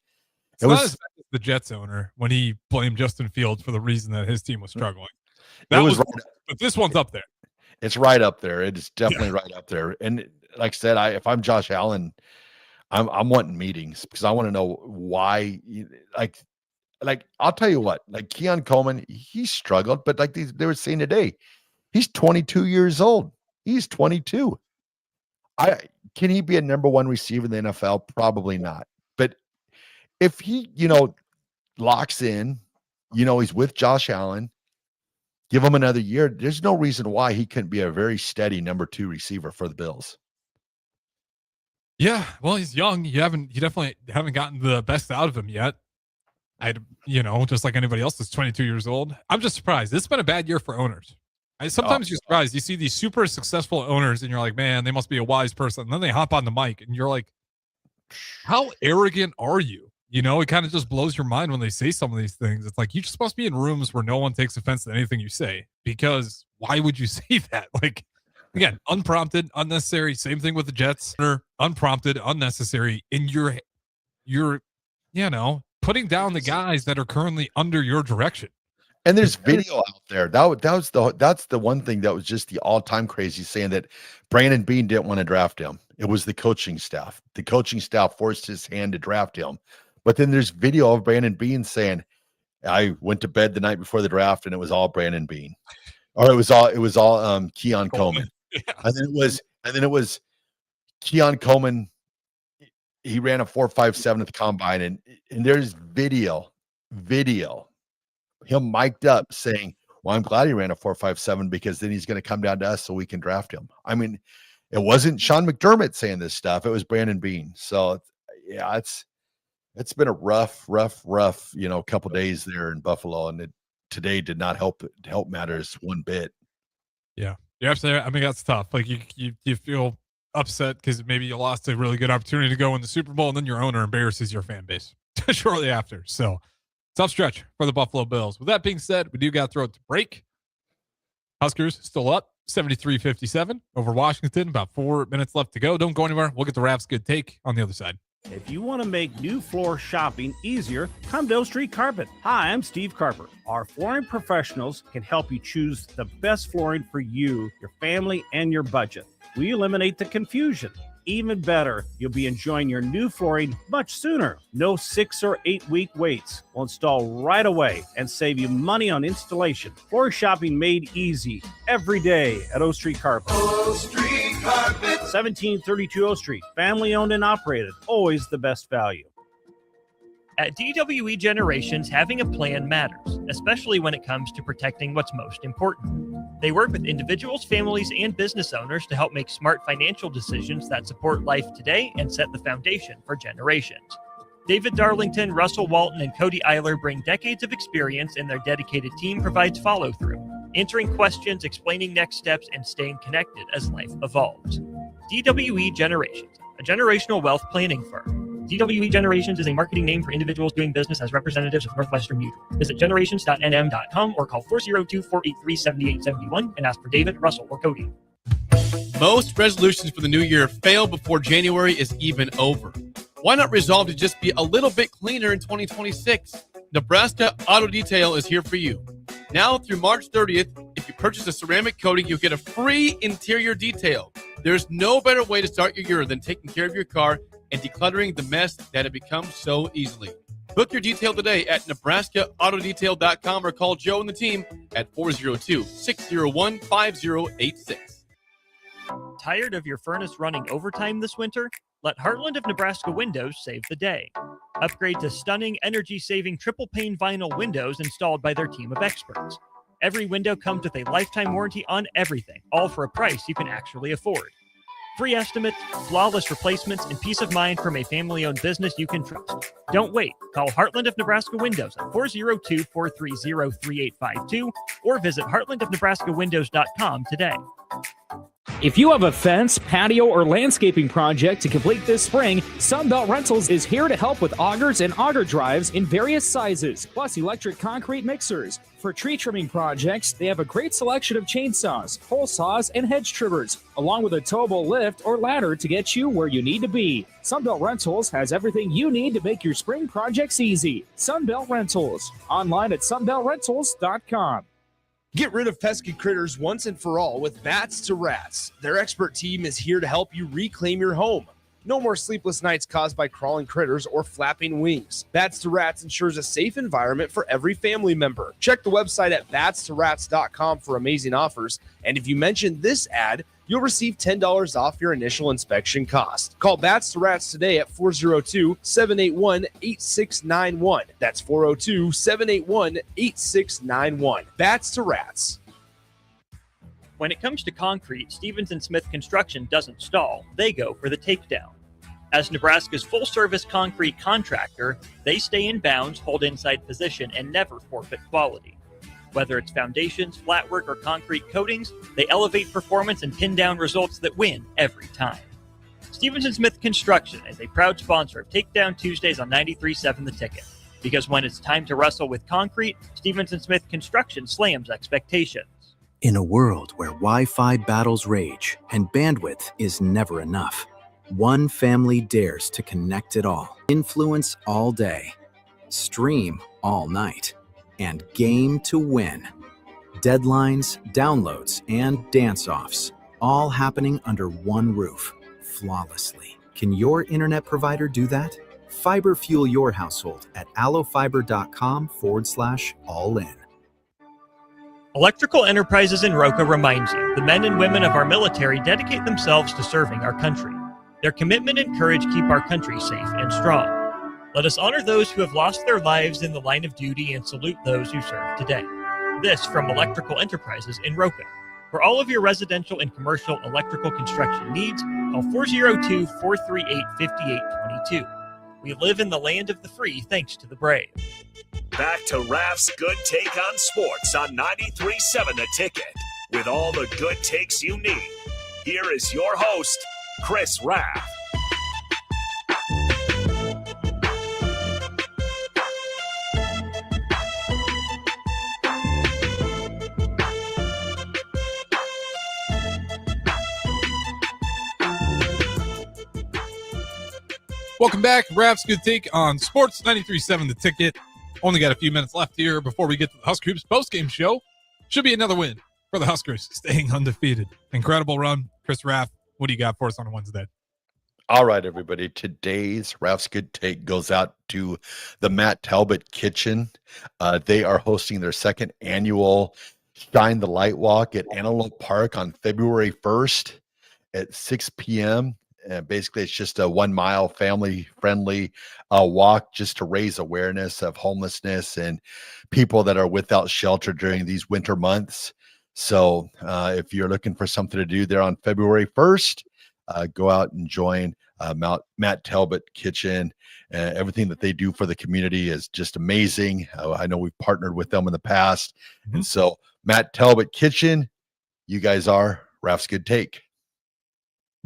it's not as bad as the Jets owner when he blamed Justin Fields for the reason that his team was struggling. But this one's up there. It's right up there. It is definitely right up there. And like I said, if I'm Josh Allen, I'm wanting meetings, because I want to know why. Like I'll tell you what, like Keon Coleman, he struggled, but like they were saying today, he's 22 years old. He's 22. Can he be a number one receiver in the NFL? Probably not. But if he, locks in, he's with Josh Allen, give him another year, there's no reason why he couldn't be a very steady number 2 receiver for the Bills. Yeah, well, he's young. You definitely haven't gotten the best out of him yet. Just like anybody else that's 22 years old. I'm just surprised. It's been a bad year for owners. Sometimes you're surprised. You see these super successful owners and you're like, man, they must be a wise person. And then they hop on the mic and you're like, how arrogant are you? You know, it kind of just blows your mind when they say some of these things. It's like, you're supposed to be in rooms where no one takes offense to anything you say, because why would you say that? Like, again, unprompted, unnecessary. Same thing with the Jets. Unprompted, unnecessary. In your, you know, putting down the guys that are currently under your direction. And there's video out there. That's the one thing that was just the all-time crazy, saying that Brandon Beane didn't want to draft him. It was the coaching staff. The coaching staff forced his hand to draft him. But then there's video of Brandon Beane saying, I went to bed the night before the draft and it was all Brandon Beane. Or it was all Keon Coleman. Yes. And then it was Keon Coleman. He ran a 4.57 at the combine, and there's video him mic'd up saying, well, I'm glad he ran a 4.57 because then he's going to come down to us so we can draft him. I mean, it wasn't Sean McDermott saying this stuff. It was Brandon Beane. So yeah, it's been a rough, you know, couple days there in Buffalo, and today did not help matters one bit. Yeah. You have to, I mean, that's tough. Like you feel upset because maybe you lost a really good opportunity to go in the Super Bowl, and then your owner embarrasses your fan base shortly after. So tough stretch for the Buffalo Bills. With that being said, we do got to throw it to break. Huskers still up 73-57 over Washington. About 4 minutes left to go. Don't go anywhere. We'll get to Raff's good take on the other side. If you want to make new floor shopping easier, come to O Street Carpet. Hi, I'm Steve Carper. Our flooring professionals can help you choose the best flooring for you, your family, and your budget. We eliminate the confusion. Even better, you'll be enjoying your new flooring much sooner. No 6 or 8 week waits. We'll install right away and save you money on installation. Floor shopping made easy every day at O Street Carpet. O Street Carpet. 1732 O Street. Family owned and operated. Always the best value. At DWE Generations, having a plan matters, especially when it comes to protecting what's most important. They work with individuals, families, and business owners to help make smart financial decisions that support life today and set the foundation for generations. David Darlington, Russell Walton, and Cody Eiler bring decades of experience, and their dedicated team provides follow-through, answering questions, explaining next steps, and staying connected as life evolves. DWE Generations, a generational wealth planning firm. DWE Generations is a marketing name for individuals doing business as representatives of Northwestern Mutual. Visit generations.nm.com or call 402-483-7871 and ask for David, Russell, or Cody. Most resolutions for the new year fail before January is even over. Why not resolve to just be a little bit cleaner in 2026? Nebraska Auto Detail is here for you. Now through March 30th, if you purchase a ceramic coating, you'll get a free interior detail. There's no better way to start your year than taking care of your car and decluttering the mess that it becomes so easily. Book your detail today at NebraskaAutoDetail.com or call Joe and the team at 402-601-5086. Tired of your furnace running overtime this winter? Let Heartland of Nebraska Windows save the day. Upgrade to stunning, energy-saving triple-pane vinyl windows installed by their team of experts. Every window comes with a lifetime warranty on everything, all for a price you can actually afford. Free estimates, flawless replacements, and peace of mind from a family-owned business you can trust. Don't wait. Call Heartland of Nebraska Windows at 402-430-3852 or visit heartlandofnebraskawindows.com today. If you have a fence, patio, or landscaping project to complete this spring, Sunbelt Rentals is here to help with augers and auger drives in various sizes, plus electric concrete mixers. For tree trimming projects, they have a great selection of chainsaws, pole saws, and hedge trimmers, along with a towable lift or ladder to get you where you need to be. Sunbelt Rentals has everything you need to make your spring projects easy. Sunbelt Rentals, online at sunbeltrentals.com. Get rid of pesky critters once and for all with Bats to Rats. Their expert team is here to help you reclaim your home. No more sleepless nights caused by crawling critters or flapping wings. Bats to Rats ensures a safe environment for every family member. Check the website at batstoRats.com for amazing offers. And if you mention this ad, you'll receive $10 off your initial inspection cost. Call Bats to Rats today at 402-781-8691. That's 402-781-8691. Bats to Rats. When it comes to concrete, Stevens & Smith Construction doesn't stall. They go for the takedown. As Nebraska's full-service concrete contractor, they stay in bounds, hold inside position, and never forfeit quality. Whether it's foundations, flatwork, or concrete coatings, they elevate performance and pin down results that win every time. Stevenson Smith Construction is a proud sponsor of Takedown Tuesdays on 93.7 The Ticket. Because when it's time to wrestle with concrete, Stevenson Smith Construction slams expectations. In a world where Wi-Fi battles rage and bandwidth is never enough, one family dares to connect it all. Influence all day, stream all night, and game to win. Deadlines, downloads, and dance-offs, all happening under one roof, flawlessly. Can your internet provider do that? Fiber fuel your household at allofiber.com/all-in. Electrical Enterprises in Roca reminds you the men and women of our military dedicate themselves to serving our country. Their commitment and courage keep our country safe and strong. Let us honor those who have lost their lives in the line of duty and salute those who serve today. This from Electrical Enterprises in Roca. For all of your residential and commercial electrical construction needs, call 402-438-5822. We live in the land of the free thanks to the brave. Back to Raff's Good Take on Sports on 93.7 The Ticket. With all the good takes you need, here is your host, Chris Raff. Welcome back. Raff's Good Take on Sports 93.7 The Ticket. Only got a few minutes left here before we get to the Husker Hoops postgame show. Should be another win for the Huskers, staying undefeated. Incredible run. Chris Raff, what do you got for us on Wednesday? All right, everybody. Today's Raff's Good Take goes out to the Matt Talbot Kitchen. They are hosting their second annual Shine the Light Walk at Antelope Park on February 1st at 6 p.m. Basically, it's just a 1 mile family-friendly walk just to raise awareness of homelessness and people that are without shelter during these winter months. So if you're looking for something to do there on February 1st, go out and join Matt Talbot Kitchen. Everything that they do for the community is just amazing. I know we've partnered with them in the past. Mm-hmm. And so Matt Talbot Kitchen, you guys are Raff's Good Take.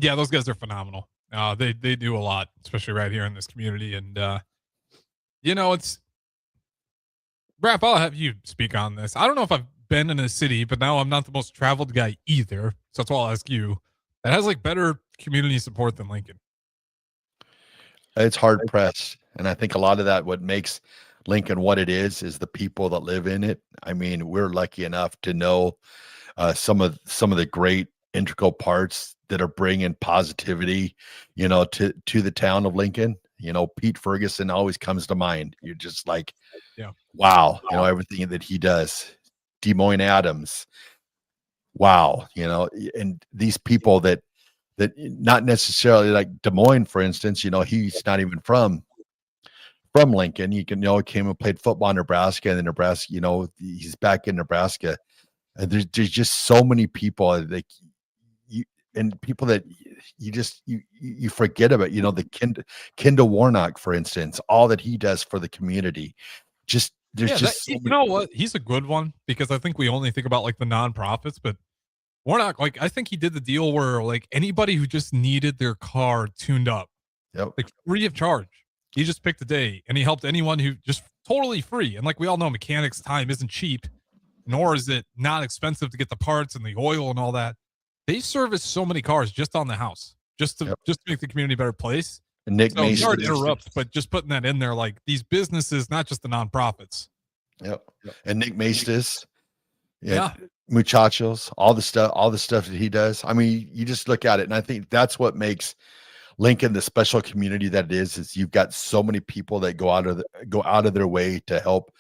Yeah, those guys are phenomenal. They do a lot, especially right here in this community. And, it's Raff, I'll have you speak on this. I don't know if I've been in a city, but now I'm not the most traveled guy either. So that's why I'll ask you. That has better community support than Lincoln. It's hard pressed. And I think a lot of that, what makes Lincoln what it is the people that live in it. I mean, we're lucky enough to know some of the great integral parts that are bringing positivity, to the town of Lincoln. Pete Ferguson always comes to mind. You're just like, wow, everything that he does. Des Moines Adams, wow, and these people that not necessarily like Des Moines, for instance, he's not even from Lincoln. He came and played football in Nebraska, and then Nebraska, he's back in Nebraska. And there's just so many people and people that you forget about, the Kendall Warnock, for instance, all that he does for the community. So you know what? He's a good one because I think we only think about the nonprofits, but Warnock, I think he did the deal where anybody who just needed their car tuned up, free of charge. He just picked a day and he helped anyone who just totally free. And we all know, mechanics' time isn't cheap, nor is it not expensive to get the parts and the oil and all that. They service so many cars just on the house, just to make the community a better place. And Nick Mason, sorry to interrupt, but just putting that in there, these businesses, not just the nonprofits. Yep. And Nick Maestas, Muchachos, all the stuff that he does. I mean, you just look at it, and I think that's what makes Lincoln the special community that it is you've got so many people that go out of their way to help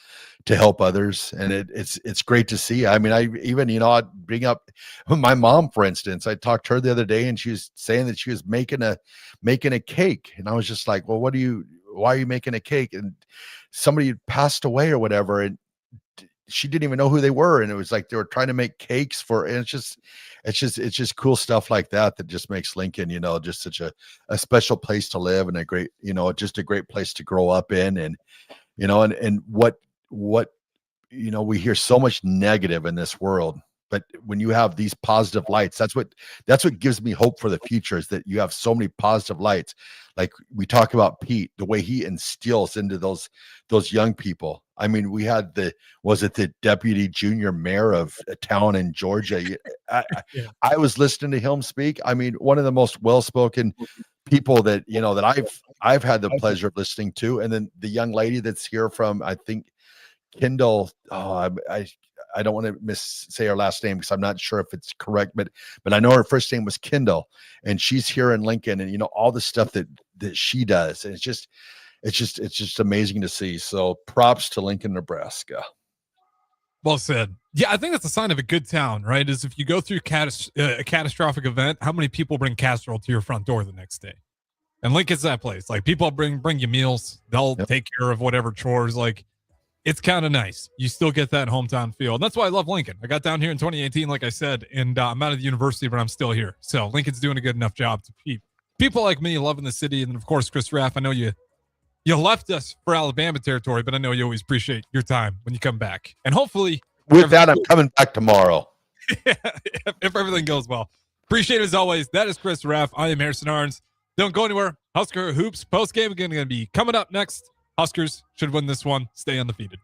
others, and it's great to see. I mean, I'd bring up my mom, for instance. I talked to her the other day, and she was saying that she was making a cake, and I was just like, well, why are you making a cake? And somebody had passed away or whatever, and she didn't even know who they were, and it was like they were trying to make cakes and it's just cool stuff like that just makes Lincoln, just such a special place to live, and a great, just a great place to grow up in. And and what we hear so much negative in this world, But when you have these positive lights, that's what gives me hope for the future, is that you have so many positive lights. Like we talk about Pete, the way he instills into those young people. I mean, we had the deputy junior mayor of a town in Georgia. I was listening to him speak. I mean, one of the most well-spoken people that, that I've had the pleasure of listening to. And then the young lady that's here from, I think, Kendall. I don't want to say her last name because I'm not sure if it's correct, but I know her first name was Kendall, and she's here in Lincoln, and all the stuff that she does, and it's just amazing to see. So props to Lincoln, Nebraska. Well said. Yeah, I think that's a sign of a good town, right? Is if you go through a catastrophic event, how many people bring casserole to your front door the next day? And Lincoln's that place. Like, people bring you meals. They'll take care of whatever chores. Like, it's kind of nice. You still get that hometown feel. And that's why I love Lincoln. I got down here in 2018, like I said, and I'm out of the university, but I'm still here. So Lincoln's doing a good enough job to keep people like me loving the city. And then, of course, Chris Raff, I know you left us for Alabama territory, but I know you always appreciate your time when you come back. And hopefully, with that, I'm coming back tomorrow. if everything goes well. Appreciate it as always. That is Chris Raff. I am Harrison Arns. Don't go anywhere. Husker Hoops postgame again going to be coming up next. Huskers should win this one. Stay undefeated.